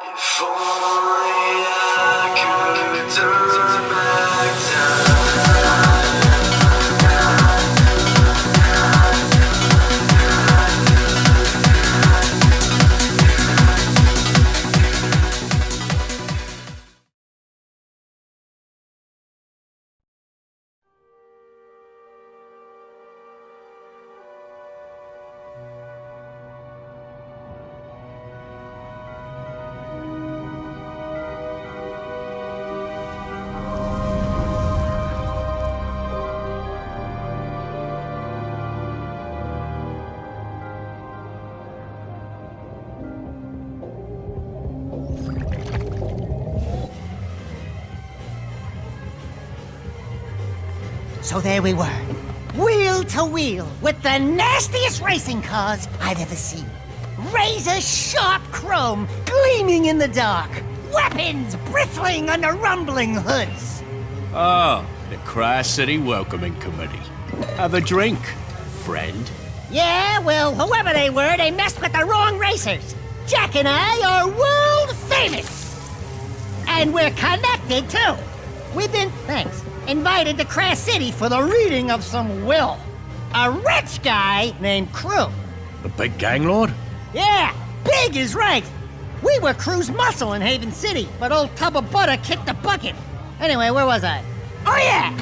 If only I could turn back time. So there we were, wheel to wheel, with the nastiest racing cars I've ever seen. Razor-sharp chrome gleaming in the dark, weapons bristling under rumbling hoods. Oh, the Tri-City Welcoming Committee. Have a drink, friend. Yeah, well, whoever they were, they messed with the wrong racers. Jack and I are world famous. And we're connected, too. We've been, invited to Crash City for the reading of some will. A rich guy named Crew. The big gang lord? Yeah, big is right. We were Crew's muscle in Haven City, but old Tub of Butter kicked the bucket. Anyway, where was I? Oh yeah!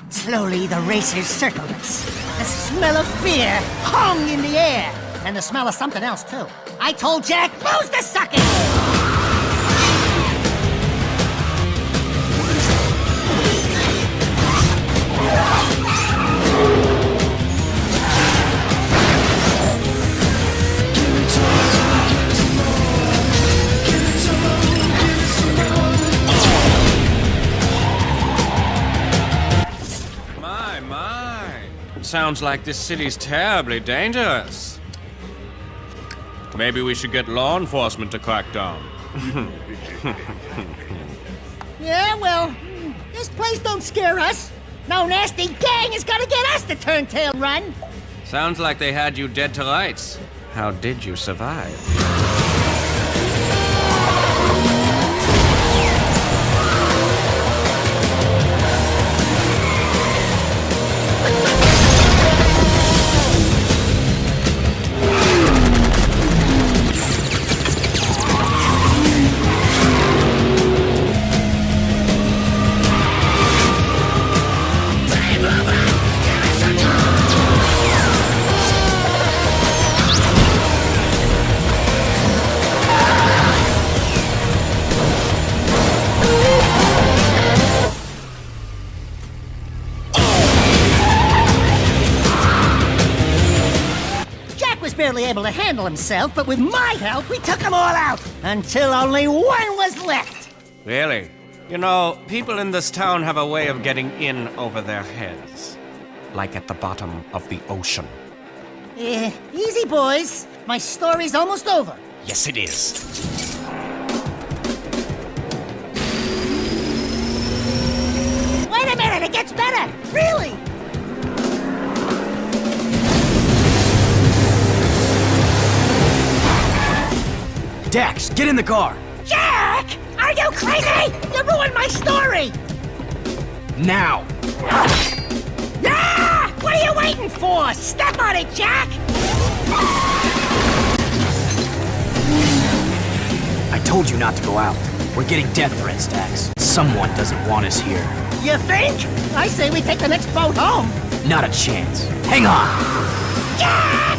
Slowly the racers circled us. The smell of fear hung in the air. And the smell of something else, too. I told Jack, lose the sucker! Sounds like this city's terribly dangerous. Maybe we should get law enforcement to crack down. Yeah, well, this place don't scare us. No nasty gang is gonna get us to turn tail run. Sounds like they had you dead to rights. How did you survive? Barely able to handle himself, but with my help, we took them all out, until only one was left. Really? You know, people in this town have a way of getting in over their heads. Like at the bottom of the ocean. Easy, boys. My story's almost over. Yes, it is. Wait a minute, it gets better! Really! Dax, get in the car! Jack! Are you crazy? You ruined my story! Now! Yeah! What are you waiting for? Step on it, Jack! I told you not to go out. We're getting death threats, Dax. Someone doesn't want us here. You think? I say we take the next boat home. Not a chance. Hang on! Jack!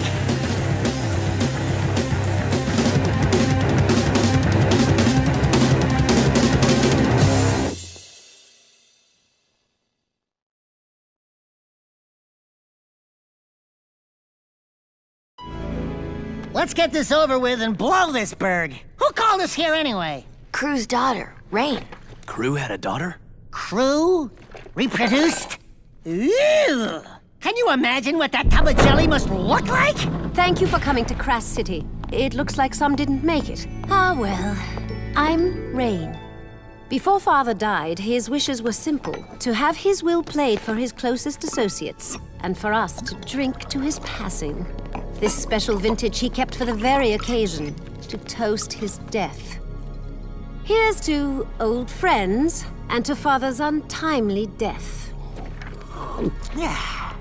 Let's get this over with and blow this bird. Who called us here anyway? Crew's daughter, Rain. Crew had a daughter? Crew? Reproduced? Ew! Can you imagine what that tub of jelly must look like? Thank you for coming to Crash City. It looks like some didn't make it. Ah, well. I'm Rain. Before Father died, his wishes were simple. To have his will played for his closest associates, and for us to drink to his passing. This special vintage he kept for the very occasion, to toast his death. Here's to old friends and to Father's untimely death. Yeah.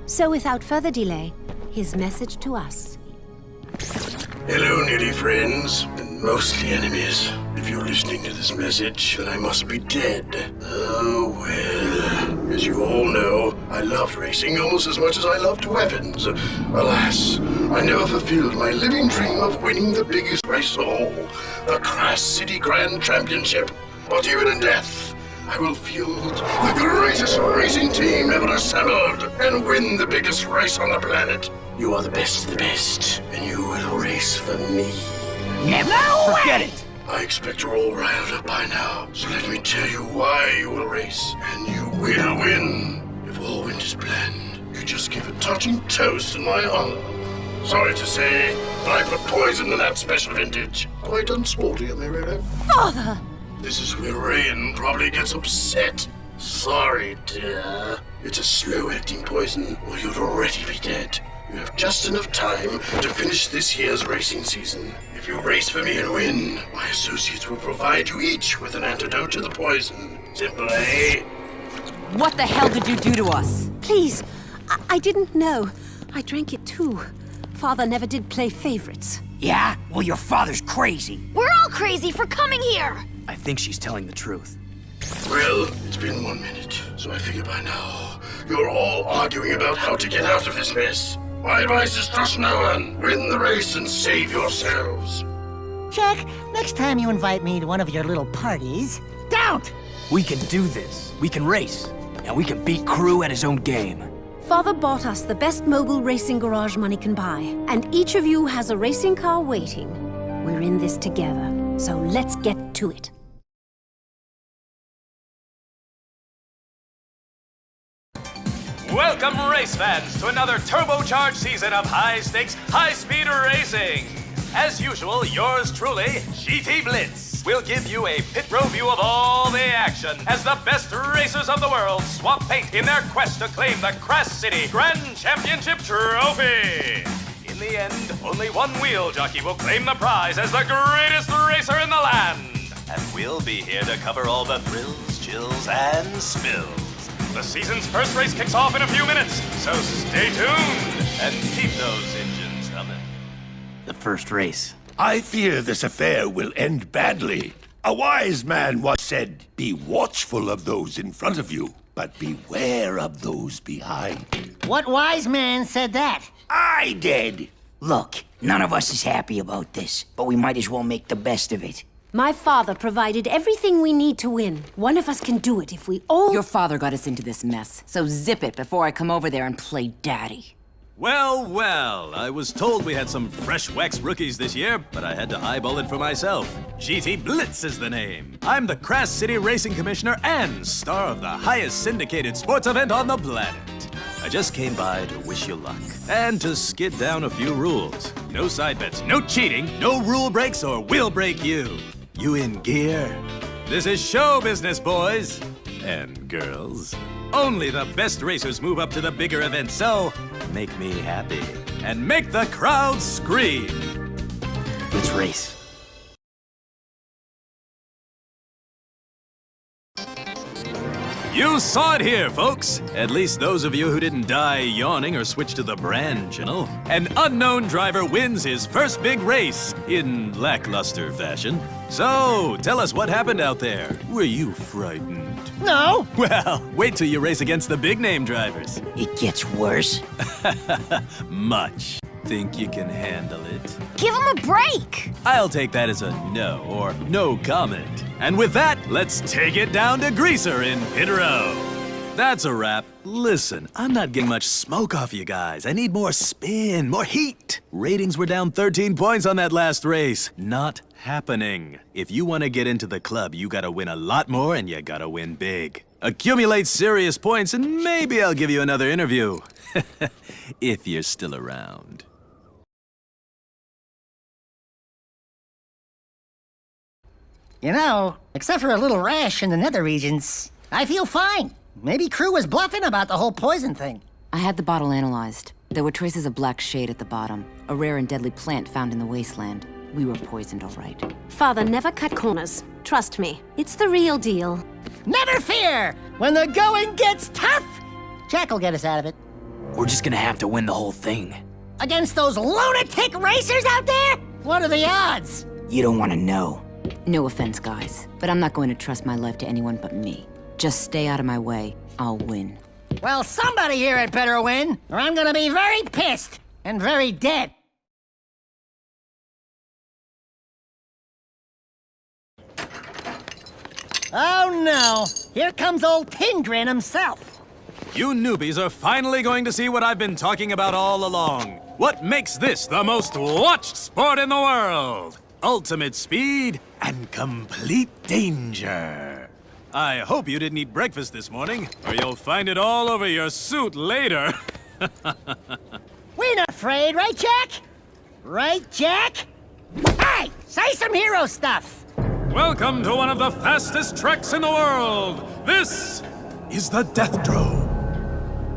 So without further delay, his message to us. Hello, nearly friends, and mostly enemies. If you're listening to this message, then I must be dead. Oh, well. As you all know, I loved racing almost as much as I loved weapons. Alas, I never fulfilled my living dream of winning the biggest race of all, the Crass City Grand Championship. But even in death, I will field the greatest racing team ever assembled and win the biggest race on the planet. You are the best of the best, and you will race for me. Never Forget it! I expect you're all riled up by now, so let me tell you why you will race, and you will win. If all went as planned, you just give a touching toast in my honor. Sorry to say, but I put poison in that special vintage. Quite unsporty, am I right? Father! This is where Rain probably gets upset. Sorry, dear. It's a slow-acting poison, or you'd already be dead. You have just enough time to finish this year's racing season. If you race for me and win, my associates will provide you each with an antidote to the poison. Simple, eh? What the hell did you do to us? Please, I didn't know. I drank it too. Father never did play favorites. Yeah? Well, your father's crazy. We're all crazy for coming here! I think she's telling the truth. Well, it's been 1 minute, so I figure by now you're all arguing about how to get out of this mess. My advice is trust no one. Win the race and save yourselves. Jack, next time you invite me to one of your little parties, don't! We can do this. We can race. And we can beat Crew at his own game. Father bought us the best mobile racing garage money can buy, and each of you has a racing car waiting. We're in this together, so let's get to it. Welcome, race fans, to another turbocharged season of high-stakes, high-speed racing. As usual, yours truly, GT Blitz, will give you a pit row view of all the action as the best racers of the world swap paint in their quest to claim the Crass City Grand Championship Trophy. In the end, only one wheel jockey will claim the prize as the greatest racer in the land. And we'll be here to cover all the thrills, chills, and spills. The season's first race kicks off in a few minutes, so stay tuned and keep those engines humming. The first race. I fear this affair will end badly. A wise man once said, "Be watchful of those in front of you, but beware of those behind." What wise man said that? I did. Look, none of us is happy about this, but we might as well make the best of it. My father provided everything we need to win. One of us can do it if we all... Your father got us into this mess, so zip it before I come over there and play daddy. Well, well, I was told we had some fresh wax rookies this year, but I had to eyeball it for myself. GT Blitz is the name. I'm the Crass City Racing Commissioner and star of the highest syndicated sports event on the planet. I just came by to wish you luck and to skid down a few rules. No side bets, no cheating, no rule breaks or we'll break you. You in gear? This is show business, boys and girls. Only the best racers move up to the bigger events, so make me happy and make the crowd scream. Let's race. You saw it here, folks. At least those of you who didn't die yawning or switch to the brand channel. An unknown driver wins his first big race in lackluster fashion. So, tell us what happened out there. Were you frightened? No! Well, wait till you race against the big-name drivers. It gets worse. Much. Think you can handle it? Give him a break! I'll take that as a no or no comment. And with that, let's take it down to Greaser in Pit Row. That's a wrap. Listen, I'm not getting much smoke off you guys. I need more spin, more heat. Ratings were down 13 points on that last race. Not happening. If you want to get into the club, you gotta win a lot more and you gotta win big. Accumulate serious points and maybe I'll give you another interview. If you're still around. You know, except for a little rash in the nether regions, I feel fine. Maybe Crew was bluffing about the whole poison thing. I had the bottle analyzed. There were traces of black shade at the bottom, a rare and deadly plant found in the wasteland. We were poisoned, all right. Father never cut corners. Trust me, it's the real deal. Never fear! When the going gets tough, Jack will get us out of it. We're just gonna have to win the whole thing. Against those lunatic racers out there? What are the odds? You don't want to know. No offense, guys, but I'm not going to trust my life to anyone but me. Just stay out of my way. I'll win. Well, somebody here had better win, or I'm gonna be very pissed and very dead. Oh no, here comes old Tingrin himself. You newbies are finally going to see what I've been talking about all along. What makes this the most watched sport in the world? Ultimate speed and complete danger. I hope you didn't eat breakfast this morning, or you'll find it all over your suit later. We not afraid, right, Jack? Right, Jack? Hey, say some hero stuff. Welcome to one of the fastest treks in the world. This is the Death Drove.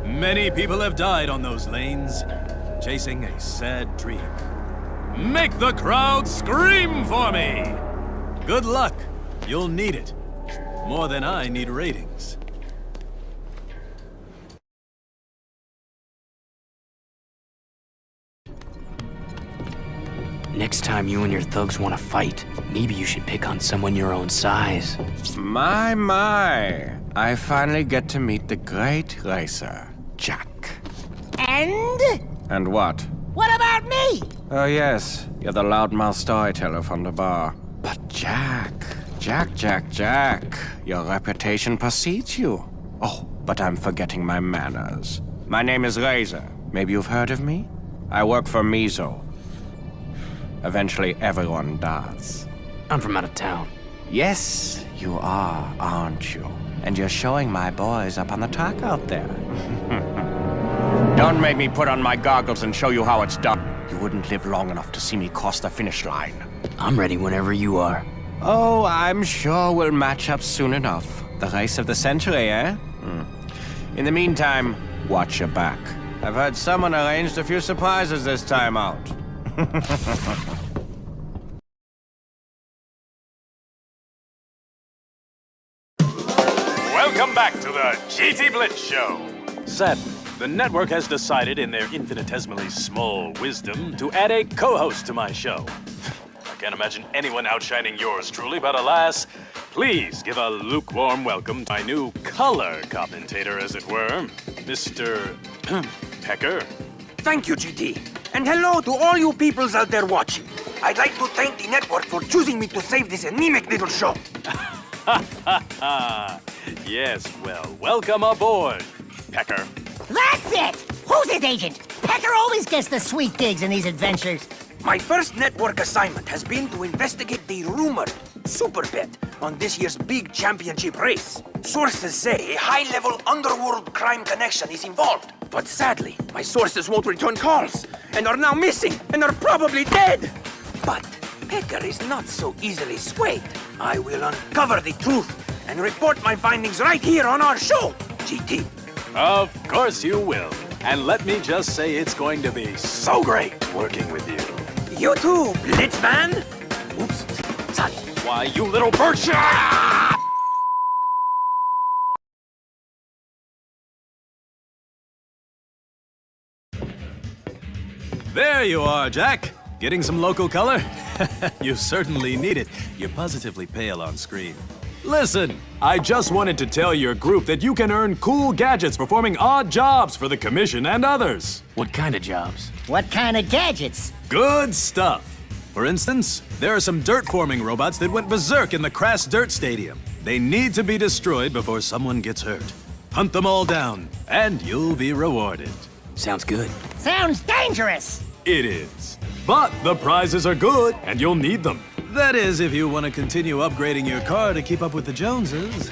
Many people have died on those lanes, chasing a sad dream. Make the crowd scream for me! Good luck. You'll need it. More than I need ratings. Next time you and your thugs want to fight, maybe you should pick on someone your own size. My. I finally get to meet the great racer, Jack. And? And what? What about me? Oh, yes. You're the loudmouth storyteller from the bar. But Jack, your reputation precedes you. Oh, but I'm forgetting my manners. My name is Razor. Maybe you've heard of me? I work for Mizo. Eventually, everyone does. I'm from out of town. Yes, you are, aren't you? And you're showing my boys up on the track out there. Don't make me put on my goggles and show you how it's done. You wouldn't live long enough to see me cross the finish line. I'm ready whenever you are. Oh, I'm sure we'll match up soon enough. The race of the century, eh? In the meantime, watch your back. I've heard someone arranged a few surprises this time out. Welcome back to the GT Blitz Show. Sadly, the network has decided in their infinitesimally small wisdom to add a co-host to my show. I can't imagine anyone outshining yours truly, but alas, please give a lukewarm welcome to my new color commentator, as it were, Mr. Pecker. Thank you, GT. And hello to all you peoples out there watching. I'd like to thank the network for choosing me to save this anemic little show. Yes, well, welcome aboard, Pecker. That's it! Who's his agent? Pecker always gets the sweet digs in these adventures. My first network assignment has been to investigate the rumored super bet on this year's big championship race. Sources say a high-level underworld crime connection is involved. But sadly, my sources won't return calls, and are now missing, and are probably dead. But Pecker is not so easily swayed. I will uncover the truth and report my findings right here on our show, GT. Of course you will. And let me just say it's going to be so great working with you. You too, Blitzman. Oops, sorry. Why, you little birch! There you are, Jack. Getting some local color? You certainly need it. You're positively pale on screen. Listen, I just wanted to tell your group that you can earn cool gadgets performing odd jobs for the Commission and others. What kind of jobs? What kind of gadgets? Good stuff. For instance, there are some dirt-forming robots that went berserk in the Crass Dirt Stadium. They need to be destroyed before someone gets hurt. Hunt them all down, and you'll be rewarded. Sounds good. Sounds dangerous! It is. But the prizes are good, and you'll need them. That is, if you want to continue upgrading your car to keep up with the Joneses.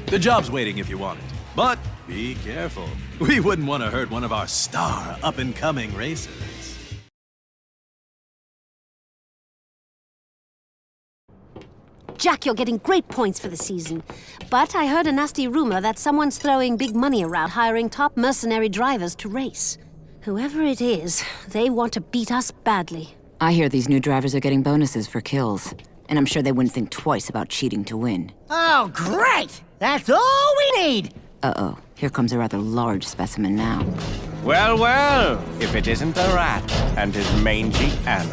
The job's waiting if you want it. But be careful. We wouldn't want to hurt one of our star up-and-coming racers. Jack, you're getting great points for the season. But I heard a nasty rumor that someone's throwing big money around hiring top mercenary drivers to race. Whoever it is, they want to beat us badly. I hear these new drivers are getting bonuses for kills. And I'm sure they wouldn't think twice about cheating to win. Oh, great! That's all we need! Uh-oh. Here comes a rather large specimen now. Well, well, if it isn't the rat and his mangy Anna.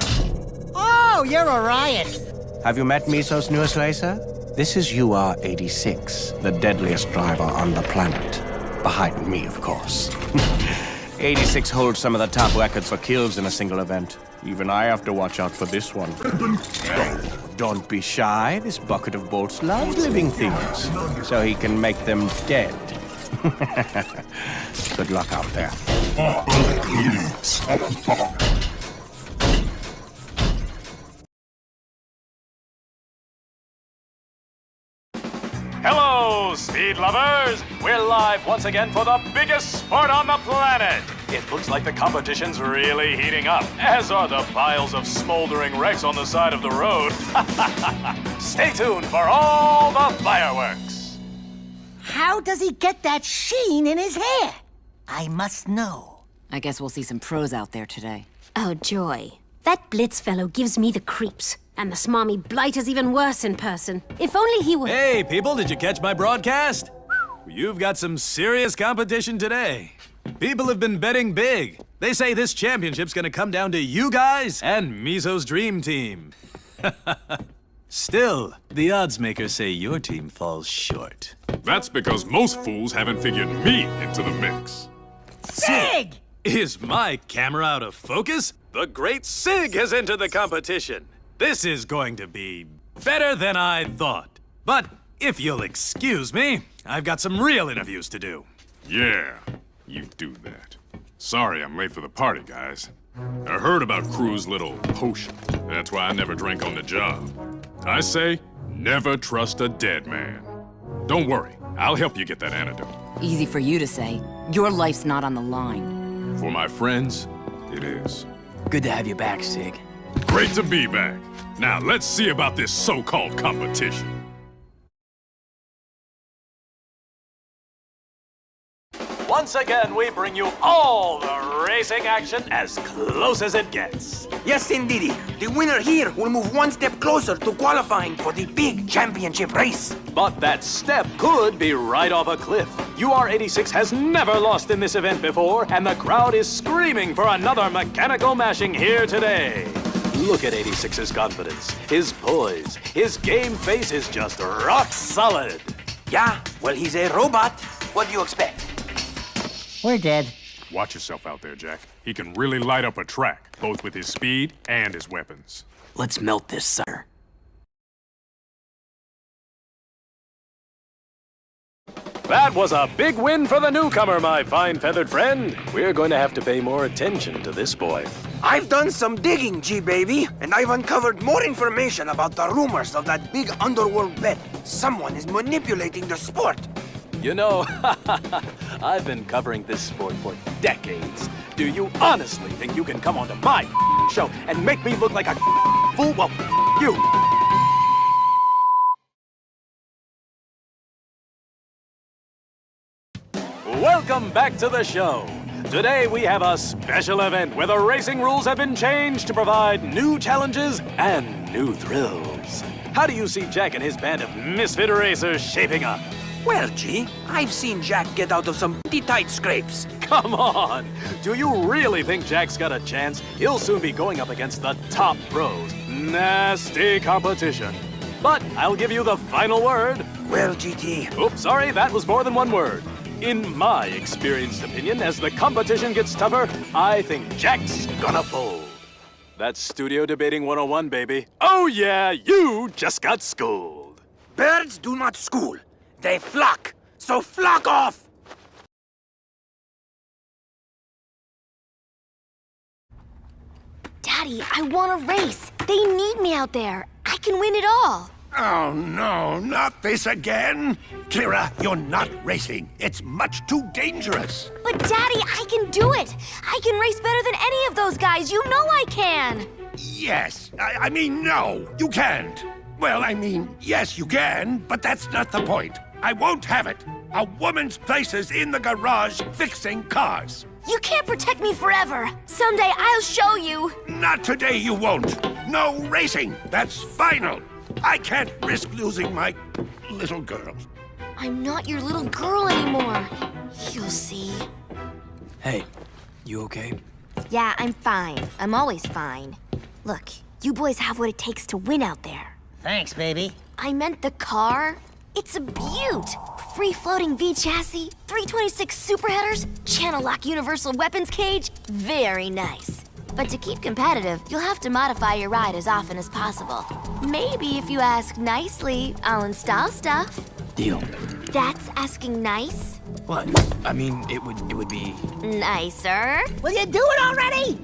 Oh, you're a riot! Have you met Miso's newest racer? This is UR-86, the deadliest driver on the planet. Behind me, of course. 86 holds some of the top records for kills in a single event. Even I have to watch out for this one. Don't be shy. This bucket of bolts loves living things, so he can make them dead. Good luck out there. Hello, speed lovers! We're live once again for the biggest sport on the planet! It looks like the competition's really heating up, as are the piles of smoldering wrecks on the side of the road. Stay tuned for all the fireworks! How does he get that sheen in his hair? I must know. I guess we'll see some pros out there today. Oh, joy. That Blitz fellow gives me the creeps. And the smarmy Blight is even worse in person. If only he would— Hey, people, did you catch my broadcast? You've got some serious competition today. People have been betting big. They say this championship's gonna come down to you guys and Miso's dream team. Still, the odds makers say your team falls short. That's because most fools haven't figured me into the mix. Sig! Is my camera out of focus? The great Sig has entered the competition. This is going to be better than I thought. But if you'll excuse me, I've got some real interviews to do. Yeah, you do that. Sorry I'm late for the party, guys. I heard about Crew's little potion. That's why I never drank on the job. I say, never trust a dead man. Don't worry, I'll help you get that antidote. Easy for you to say. Your life's not on the line. For my friends, it is. Good to have you back, Sig. Great to be back. Now let's see about this so-called competition. Once again, we bring you all the racing action as close as it gets. Yes, indeedy. The winner here will move one step closer to qualifying for the big championship race. But that step could be right off a cliff. UR-86 has never lost in this event before, and the crowd is screaming for another mechanical mashing here today. Look at 86's confidence, his poise, his game face is just rock solid. Yeah, well, he's a robot. What do you expect? We're dead. Watch yourself out there, Jack. He can really light up a track, both with his speed and his weapons. Let's melt this sucker. That was a big win for the newcomer, my fine feathered friend. We're going to have to pay more attention to this boy. I've done some digging, G-Baby, and I've uncovered more information about the rumors of that big underworld bet. Someone is manipulating the sport. You know, I've been covering this sport for decades. Do you honestly think you can come onto my show and make me look like a fool? Well, you. Welcome back to the show. Today we have a special event where the racing rules have been changed to provide new challenges and new thrills. How do you see Jack and his band of misfit racers shaping up? Well, G, I've seen Jack get out of some pretty tight scrapes. Come on! Do you really think Jack's got a chance? He'll soon be going up against the top pros. Nasty competition. But I'll give you the final word. Well, GT. Oops, sorry, that was more than one word. In my experienced opinion, as the competition gets tougher, I think Jack's gonna fold. That's Studio Debating 101, baby. Oh yeah, you just got schooled. Birds do not school. They flock. So flock off! Daddy, I want to race. They need me out there. I can win it all. Oh, no, not this again. Clara, you're not racing. It's much too dangerous. But Daddy, I can do it. I can race better than any of those guys. You know I can. Yes. I mean, no, you can't. Well, I mean, yes, you can, but that's not the point. I won't have it. A woman's place is in the garage fixing cars. You can't protect me forever. Someday I'll show you. Not today, you won't. No racing. That's final. I can't risk losing my little girl. I'm not your little girl anymore. You'll see. Hey, you okay? Yeah, I'm fine. I'm always fine. Look, you boys have what it takes to win out there. Thanks, baby. I meant the car. It's a beaut. Free-floating V-chassis, 326 superheaders, channel lock universal weapons cage. Very nice. But to keep competitive, you'll have to modify your ride as often as possible. Maybe if you ask nicely, I'll install stuff. Deal. That's asking nice? What? I mean, it would be... Nicer. Will you do it already?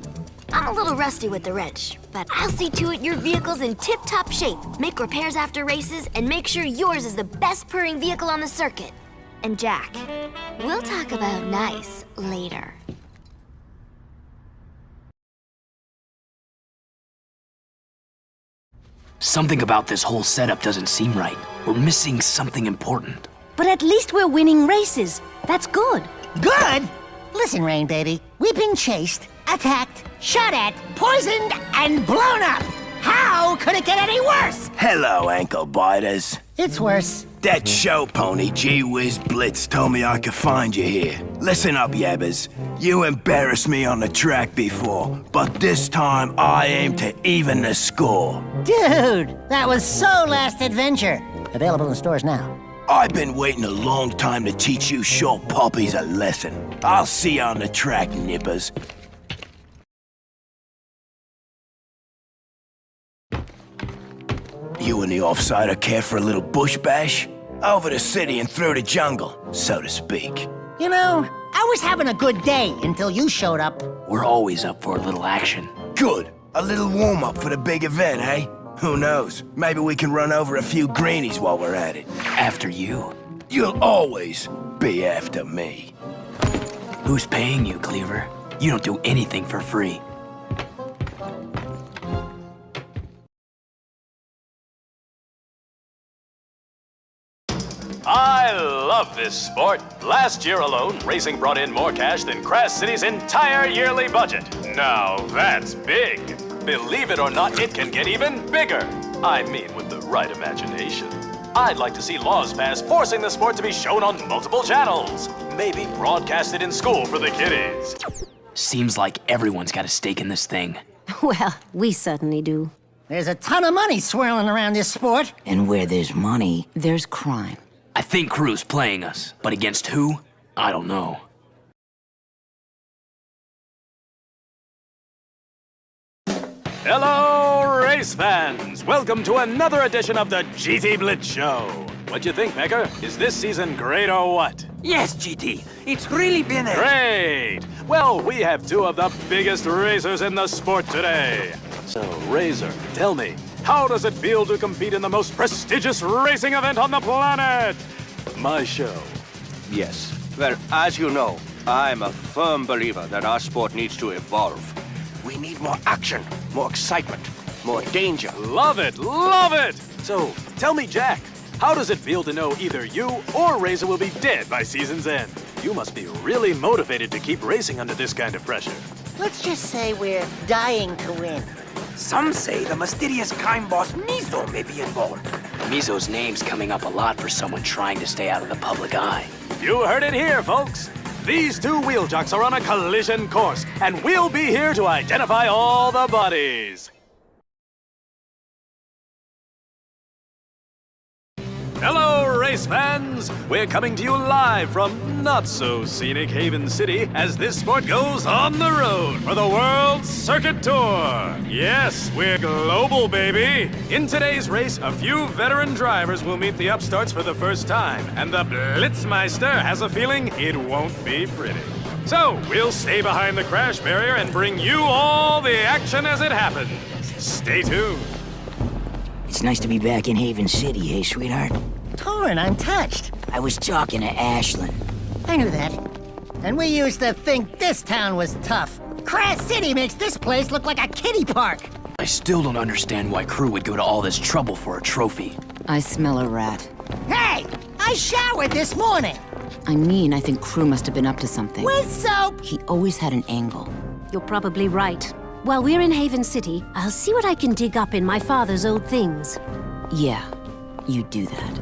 I'm a little rusty with the wrench, but I'll see to it your vehicle's in tip-top shape, make repairs after races, and make sure yours is the best purring vehicle on the circuit. And Jack, we'll talk about nice later. Something about this whole setup doesn't seem right. We're missing something important. But at least we're winning races. That's good. Good? Listen, Rain, baby. We've been chased, attacked, shot at, poisoned, and blown up. How could it get any worse? Hello, ankle biters. It's worse. That show pony, Gee Whiz Blitz, told me I could find you here. Listen up, yabbers. You embarrassed me on the track before, but this time I aim to even the score. Dude, that was so last adventure. Available in stores now. I've been waiting a long time to teach you short puppies a lesson. I'll see you on the track, nippers. You and the offsider care for a little bush bash? Over the city and through the jungle, so to speak. You know, I was having a good day until you showed up. We're always up for a little action. Good. A little warm-up for the big event, eh? Who knows? Maybe we can run over a few greenies while we're at it. After you? You'll always be after me. Who's paying you, Cleaver? You don't do anything for free. I love this sport. Last year alone, racing brought in more cash than Crash City's entire yearly budget. Now that's big. Believe it or not, it can get even bigger. I mean, with the right imagination. I'd like to see laws passed forcing the sport to be shown on multiple channels. Maybe broadcasted in school for the kiddies. Seems like everyone's got a stake in this thing. Well, we certainly do. There's a ton of money swirling around this sport. And where there's money, there's crime. I think Crew's playing us, but against who? I don't know. Hello, race fans! Welcome to another edition of the GT Blitz Show. What'd you think, Becker? Is this season great or what? Yes, GT. It's really been a... Great! Well, we have two of the biggest racers in the sport today. So, Razor, tell me, how does it feel to compete in the most prestigious racing event on the planet? My show. Yes. Well, as you know, I'm a firm believer that our sport needs to evolve. We need more action, more excitement, more danger. Love it! Love it! So, tell me, Jack, how does it feel to know either you or Razor will be dead by season's end? You must be really motivated to keep racing under this kind of pressure. Let's just say we're dying to win. Some say the mysterious crime boss Mizo may be involved. Mizo's name's coming up a lot for someone trying to stay out of the public eye. You heard it here, folks. These two wheel jocks are on a collision course, and we'll be here to identify all the bodies. Hello, race fans! We're coming to you live from not-so-scenic Haven City as this sport goes on the road for the World Circuit Tour. Yes, we're global, baby! In today's race, a few veteran drivers will meet the upstarts for the first time, and the Blitzmeister has a feeling it won't be pretty. So, we'll stay behind the crash barrier and bring you all the action as it happens. Stay tuned. It's nice to be back in Haven City, hey, sweetheart? Torrin, I'm touched. I was talking to Ashlyn. I knew that. And we used to think this town was tough. Crash City makes this place look like a kiddie park. I still don't understand why Crew would go to all this trouble for a trophy. I smell a rat. Hey! I showered this morning. I mean, I think Crew must have been up to something. With soap! He always had an angle. You're probably right. While we're in Haven City, I'll see what I can dig up in my father's old things. Yeah, you do that.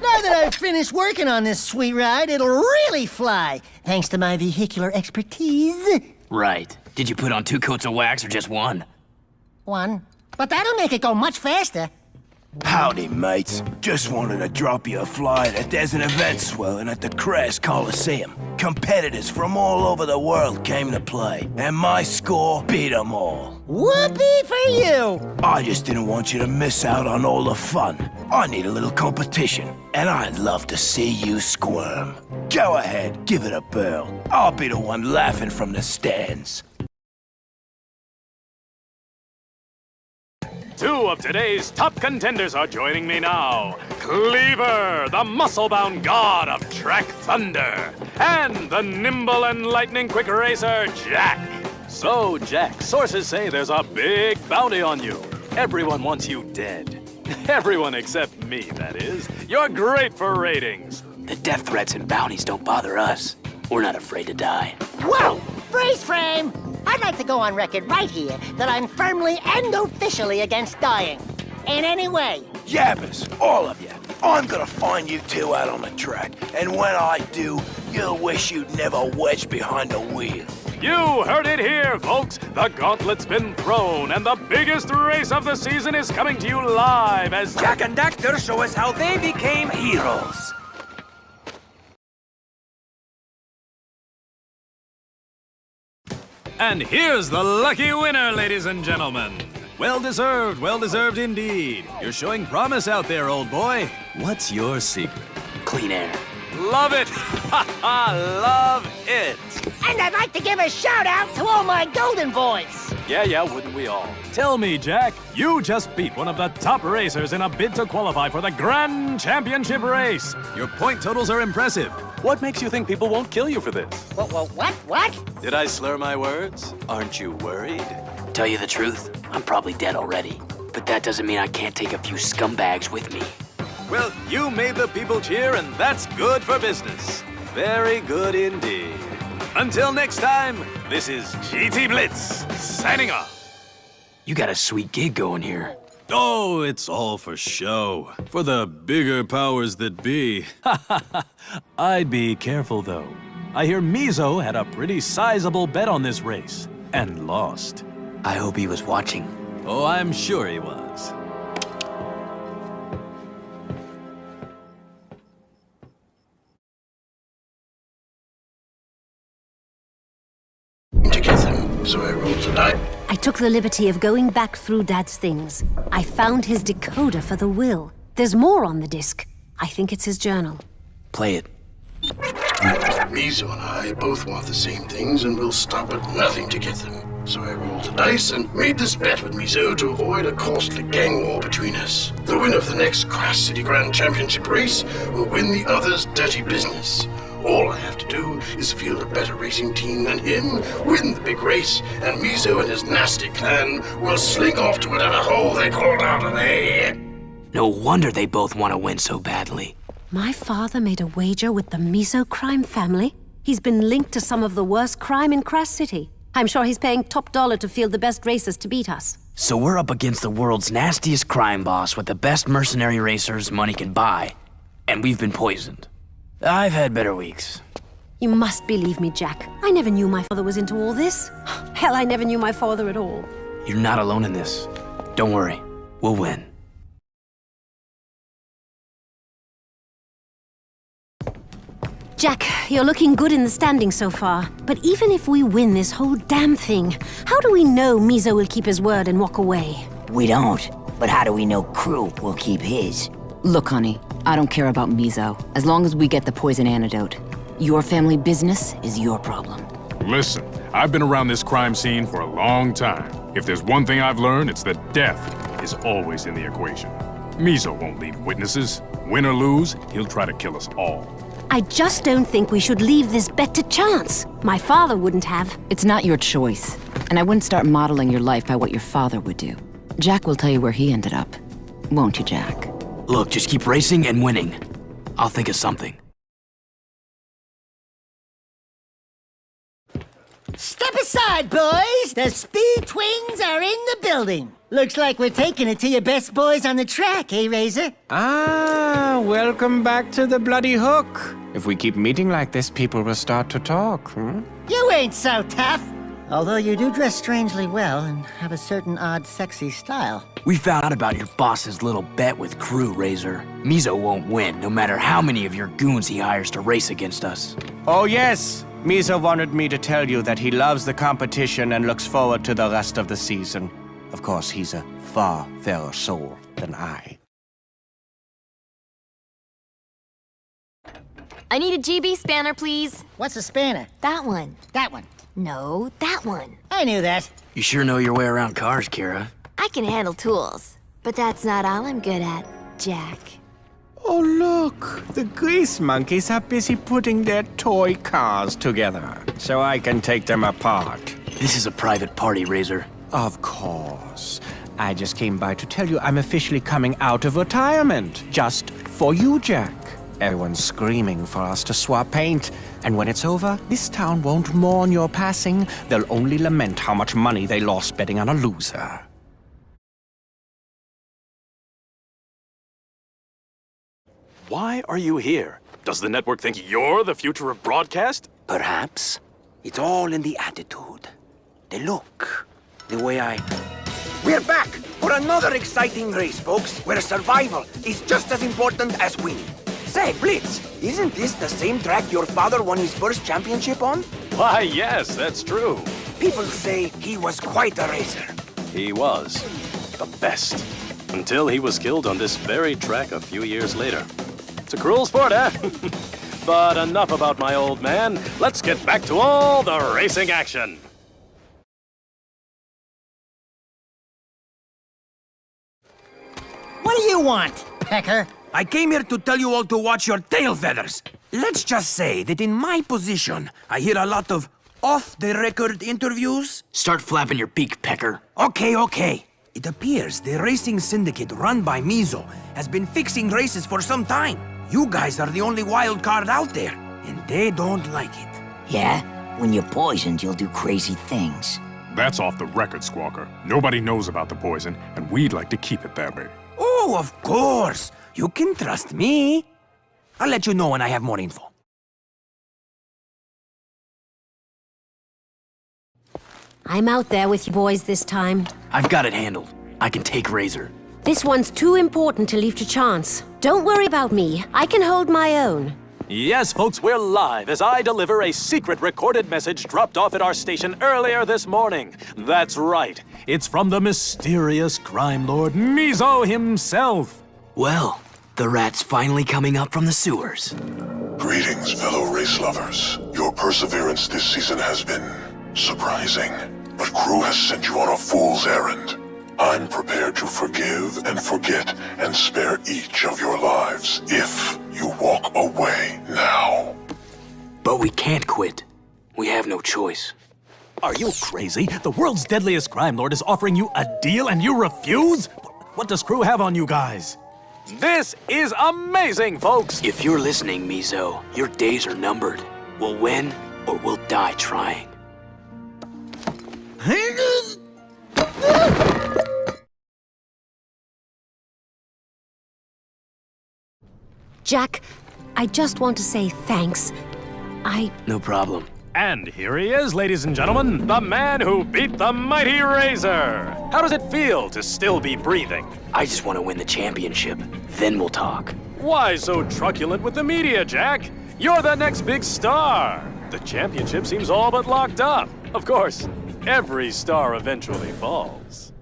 Now that I've finished working on this sweet ride, it'll really fly, thanks to my vehicular expertise. Right. Did you put on 2 coats of wax or just 1? One. But that'll make it go much faster. Howdy, mates. Just wanted to drop you a flyer that there's an event swelling at the Crest Coliseum. Competitors from all over the world came to play, and my score beat them all. Whoopee for you! I just didn't want you to miss out on all the fun. I need a little competition, and I'd love to see you squirm. Go ahead, give it a whirl. I'll be the one laughing from the stands. 2 of today's top contenders are joining me now. Cleaver, the muscle-bound god of track thunder, and the nimble and lightning-quick racer, Jack. So, Jack, sources say there's a big bounty on you. Everyone wants you dead. Everyone except me, that is. You're great for ratings. The death threats and bounties don't bother us. We're not afraid to die. Whoa! Freeze frame! I'd like to go on record right here that I'm firmly and officially against dying. In any way. Yabbers, all of you. I'm gonna find you 2 out on the track, and when I do, you'll wish you'd never wedged behind the wheel. You heard it here, folks. The gauntlet's been thrown, and the biggest race of the season is coming to you live as Jack and Daxter show us how they became heroes. And here's the lucky winner, ladies and gentlemen. Well deserved indeed. You're showing promise out there, old boy. What's your secret? Clean air. Love it! Ha ha! Love it! And I'd like to give a shout out to all my golden boys. Yeah, wouldn't we all? Tell me, Jack, you just beat one of the top racers in a bid to qualify for the Grand Championship race. Your point totals are impressive. What makes you think people won't kill you for this? What? Did I slur my words? Aren't you worried? Tell you the truth, I'm probably dead already. But that doesn't mean I can't take a few scumbags with me. Well, you made the people cheer, and that's good for business. Very good indeed. Until next time, this is GT Blitz, signing off. You got a sweet gig going here. Oh, it's all for show. For the bigger powers that be. I'd be careful, though. I hear Mizo had a pretty sizable bet on this race, and lost. I hope he was watching. Oh, I'm sure he was. To get them, so I rolled the die. I took the liberty of going back through Dad's things. I found his decoder for the will. There's more on the disc. I think it's his journal. Play it. Mizo and I both want the same things, and we'll stop at nothing to get them. So I rolled the dice and made this bet with Mizo to avoid a costly gang war between us. The winner of the next Crash City Grand Championship race will win the other's dirty business. All I have to do is field a better racing team than him, win the big race, and Mizo and his nasty clan will slink off to whatever hole they crawled out of there. No wonder they both want to win so badly. My father made a wager with the Mizo crime family. He's been linked to some of the worst crime in Crash City. I'm sure he's paying top dollar to field the best racers to beat us. So we're up against the world's nastiest crime boss with the best mercenary racers money can buy. And we've been poisoned. I've had better weeks. You must believe me, Jack. I never knew my father was into all this. Hell, I never knew my father at all. You're not alone in this. Don't worry. We'll win. Jack, you're looking good in the standings so far. But even if we win this whole damn thing, how do we know Mizo will keep his word and walk away? We don't. But how do we know Crew will keep his? Look, honey, I don't care about Mizo, as long as we get the poison antidote. Your family business is your problem. Listen, I've been around this crime scene for a long time. If there's one thing I've learned, it's that death is always in the equation. Mizo won't leave witnesses. Win or lose, he'll try to kill us all. I just don't think we should leave this bet to chance. My father wouldn't have. It's not your choice. And I wouldn't start modeling your life by what your father would do. Jack will tell you where he ended up. Won't you, Jack? Look, just keep racing and winning. I'll think of something. Step aside, boys! The Speed Twins are in the building. Looks like we're taking it to your best boys on the track, eh, Razor? Ah, welcome back to the Bloody Hook. If we keep meeting like this, people will start to talk, You ain't so tough. Although you do dress strangely well and have a certain odd, sexy style. We found out about your boss's little bet with Crew, Razor. Mizo won't win, no matter how many of your goons he hires to race against us. Oh, yes. Mizo wanted me to tell you that he loves the competition and looks forward to the rest of the season. Of course, he's a far fairer soul than I. I need a GB spanner, please. What's a spanner? That one. That one. No, that one. I knew that. You sure know your way around cars, Kira. I can handle tools, but that's not all I'm good at, Jack. Oh, look. The Grease Monkeys are busy putting their toy cars together, so I can take them apart. This is a private party, Razor. Of course. I just came by to tell you I'm officially coming out of retirement. Just for you, Jack. Everyone's screaming for us to swap paint. And when it's over, this town won't mourn your passing. They'll only lament how much money they lost betting on a loser. Why are you here? Does the network think you're the future of broadcast? Perhaps. It's all in the attitude. The look. The way I... We're back for another exciting race, folks, where survival is just as important as winning. Say, Blitz, isn't this the same track your father won his first championship on? Why, yes, that's true. People say he was quite a racer. He was. The best. Until he was killed on this very track a few years later. It's a cruel sport, eh? But enough about my old man. Let's get back to all the racing action. What do you want, Pecker? I came here to tell you all to watch your tail feathers. Let's just say that in my position, I hear a lot of off-the-record interviews. Start flapping your beak, Pecker. Okay. It appears the racing syndicate run by Mizo has been fixing races for some time. You guys are the only wild card out there, and they don't like it. Yeah? When you're poisoned, you'll do crazy things. That's off the record, Squawker. Nobody knows about the poison, and we'd like to keep it that way. Oh, of course. You can trust me. I'll let you know when I have more info. I'm out there with you boys this time. I've got it handled. I can take Razor. This one's too important to leave to chance. Don't worry about me. I can hold my own. Yes, folks, we're live as I deliver a secret recorded message dropped off at our station earlier this morning. That's right. It's from the mysterious crime lord Mizo himself. Well, the rat's finally coming up from the sewers. Greetings, fellow race lovers. Your perseverance this season has been surprising, but Crew has sent you on a fool's errand. I'm prepared to forgive and forget and spare each of your lives if you walk away now. But we can't quit. We have no choice. Are you crazy? The world's deadliest crime lord is offering you a deal and you refuse? What does Crew have on you guys? This is amazing, folks! If you're listening, Mizo, your days are numbered. We'll win or we'll die trying. Jack, I just want to say thanks. No problem. And here he is, ladies and gentlemen, the man who beat the mighty Razor. How does it feel to still be breathing? I just want to win the championship. Then we'll talk. Why so truculent with the media, Jack? You're the next big star. The championship seems all but locked up. Of course, every star eventually falls.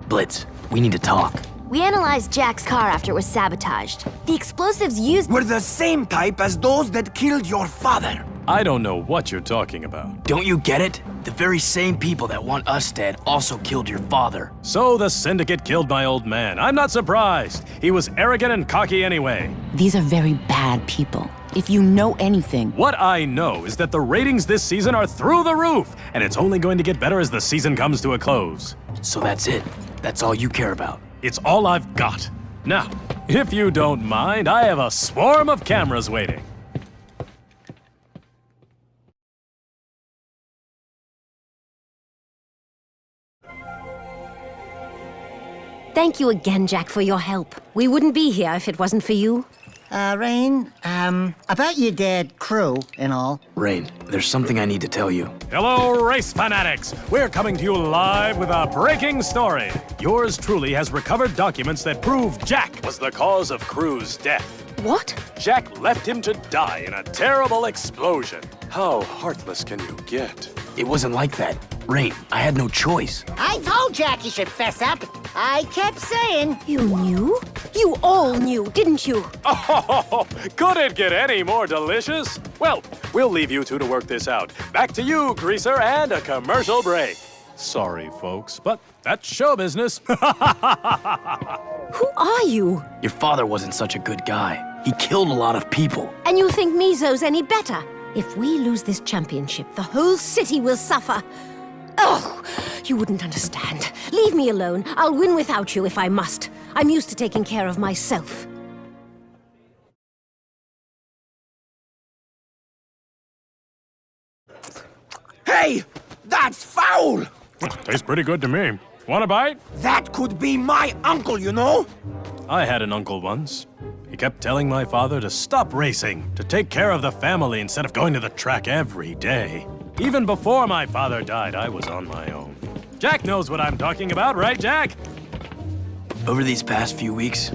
Blitz, we need to talk. We analyzed Jack's car after it was sabotaged. The explosives used were the same type as those that killed your father. I don't know what you're talking about. Don't you get it? The very same people that want us dead also killed your father. So the Syndicate killed my old man. I'm not surprised. He was arrogant and cocky anyway. These are very bad people. If you know anything... What I know is that the ratings this season are through the roof, and it's only going to get better as the season comes to a close. So that's it? That's all you care about? It's all I've got. Now, if you don't mind, I have a swarm of cameras waiting. Thank you again, Jack, for your help. We wouldn't be here if it wasn't for you. Rain, about your dad, Crew, and all. Rain, there's something I need to tell you. Hello, race fanatics! We're coming to you live with a breaking story. Yours truly has recovered documents that prove Jack was the cause of Crew's death. What? Jack left him to die in a terrible explosion. How heartless can you get? It wasn't like that. Rain, I had no choice. I told Jack he should fess up. I kept saying... You knew? You all knew, didn't you? Oh, could it get any more delicious? Well, we'll leave you two to work this out. Back to you, Greaser, and a commercial break. Sorry, folks, but that's show business. Who are you? Your father wasn't such a good guy. He killed a lot of people. And you think Mizo's any better? If we lose this championship, the whole city will suffer. Oh, you wouldn't understand. Leave me alone. I'll win without you if I must. I'm used to taking care of myself. Hey! That's foul! Tastes pretty good to me. Want a bite? That could be my uncle, you know? I had an uncle once. He kept telling my father to stop racing, to take care of the family instead of going to the track every day. Even before my father died, I was on my own. Jack knows what I'm talking about, right, Jack? Over these past few weeks,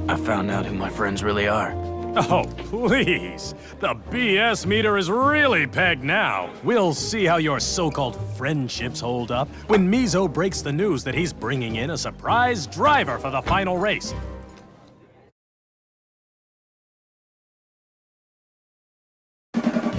I found out who my friends really are. Oh, please. The BS meter is really pegged now. We'll see how your so-called friendships hold up when Mizo breaks the news that he's bringing in a surprise driver for the final race.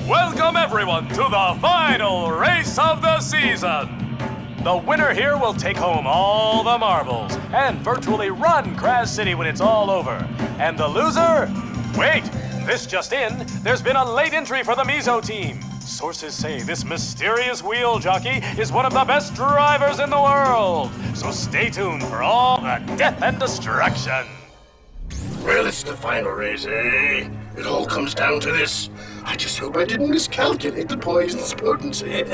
Welcome, everyone, to the final race of the season. The winner here will take home all the marbles and virtually run Kraz City when it's all over. And the loser? Wait, this just in. There's been a late entry for the Mizo team. Sources say this mysterious wheel jockey is one of the best drivers in the world. So stay tuned for all the death and destruction. Well, it's the final race, eh? It all comes down to this. I just hope I didn't miscalculate the poison's potency.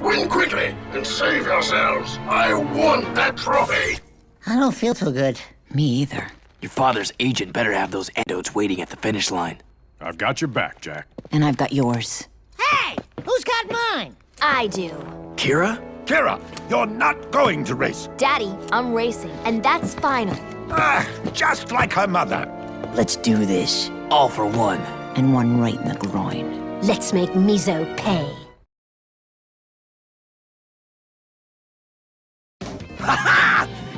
Win quickly and save yourselves. I want that trophy. I don't feel too good. Me either. Your father's agent better have those antidotes waiting at the finish line. I've got your back, Jack. And I've got yours. Hey! Who's got mine? I do. Kira? Kira, you're not going to race. Daddy, I'm racing, and that's final. Just like her mother. Let's do this. All for one. And one right in the groin. Let's make Mizo pay.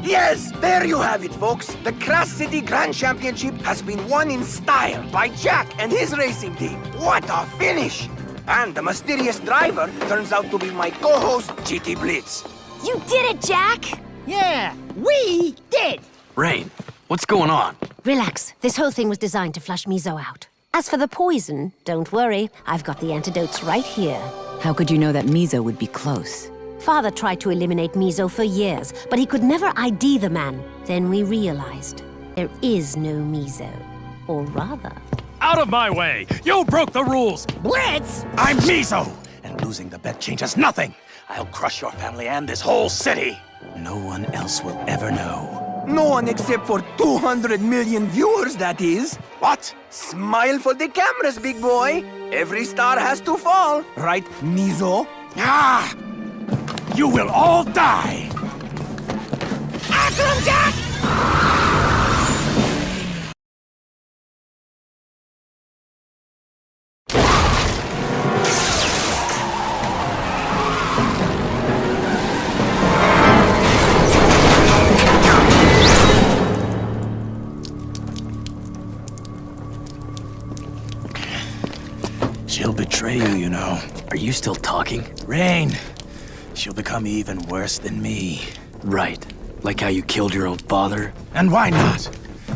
Yes, there you have it, folks. The Kraz City Grand Championship has been won in style by Jack and his racing team. What a finish! And the mysterious driver turns out to be my co-host, GT Blitz. You did it, Jack! Yeah, we did! Rain, what's going on? Relax. This whole thing was designed to flush Mizo out. As for the poison, don't worry. I've got the antidotes right here. How could you know that Mizo would be close? Father tried to eliminate Mizo for years, but he could never ID the man. Then we realized there is no Mizo. Or rather... Out of my way! You broke the rules! Blitz! I'm Mizo, and losing the bet changes nothing. I'll crush your family and this whole city. No one else will ever know. No one except for 200 million viewers, that is. What? Smile for the cameras, big boy. Every star has to fall, right, Mizo? Ah! You will all die! After him, Jack! She'll betray you, you know. Are you still talking? Rain, she'll become even worse than me. Right. Like how you killed your own father? And why not?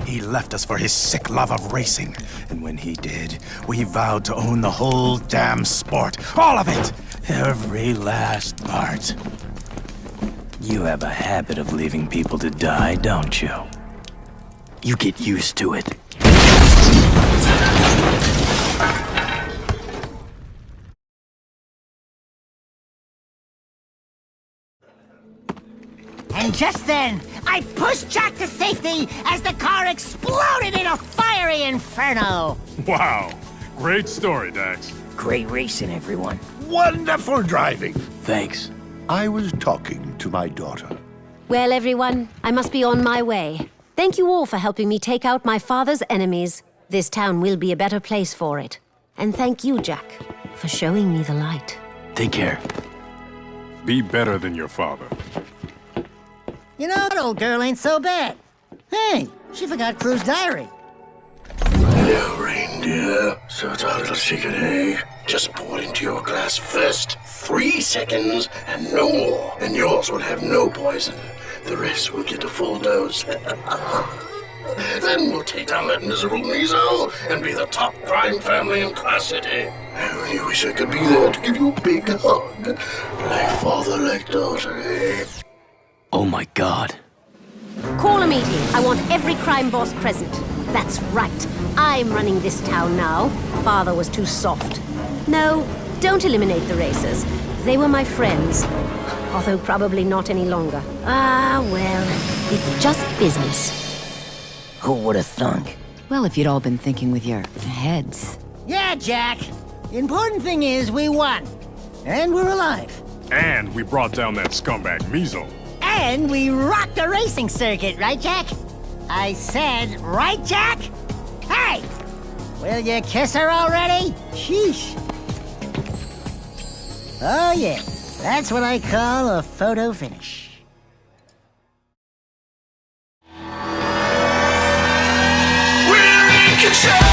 He left us for his sick love of racing. And when he did, we vowed to own the whole damn sport. All of it! Every last part. You have a habit of leaving people to die, don't you? You get used to it. And just then, I pushed Jack to safety as the car exploded in a fiery inferno. Wow. Great story, Dax. Great racing, everyone. Wonderful driving. Thanks. I was talking to my daughter. Well, everyone, I must be on my way. Thank you all for helping me take out my father's enemies. This town will be a better place for it. And thank you, Jack, for showing me the light. Take care. Be better than your father. You know, that old girl ain't so bad. Hey, she forgot Crew's diary. Hello, reindeer. So it's our little secret, eh? Just pour it into your glass first. 3 seconds and no more. And yours will have no poison. The rest will get a full dose. Then we'll take down that miserable Mizo and be the top crime family in Class City. I only wish I could be there to give you a big hug. Like father, like daughter, eh? Oh my god. Call a meeting. I want every crime boss present. That's right. I'm running this town now. Father was too soft. No, don't eliminate the racers. They were my friends. Although probably not any longer. Ah, well, it's just business. Who would have thunk? Well, if you'd all been thinking with your heads. Yeah, Jack. The important thing is we won. And we're alive. And we brought down that scumbag Mizo. And we rocked the racing circuit, right, Jack? I said, right, Jack? Hey! Will you kiss her already? Sheesh. Oh, yeah. That's what I call a photo finish. We're in control.